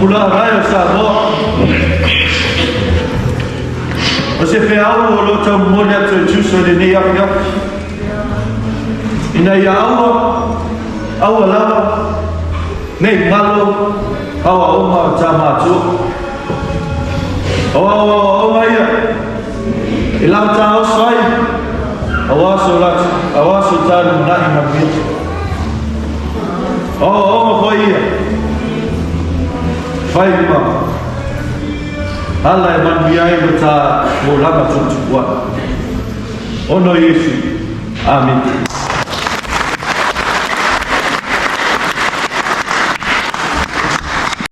pula raio sa mo o se fe au o lo tau mone atu juso de nei apia ina ia aua lava nei malo aua oma tamatu aua ia i lau tau sai awaso talu nahi mabia oma foi ia fai ma hala e manbiai mo ta mo lama tutuwa ono Yesu amin.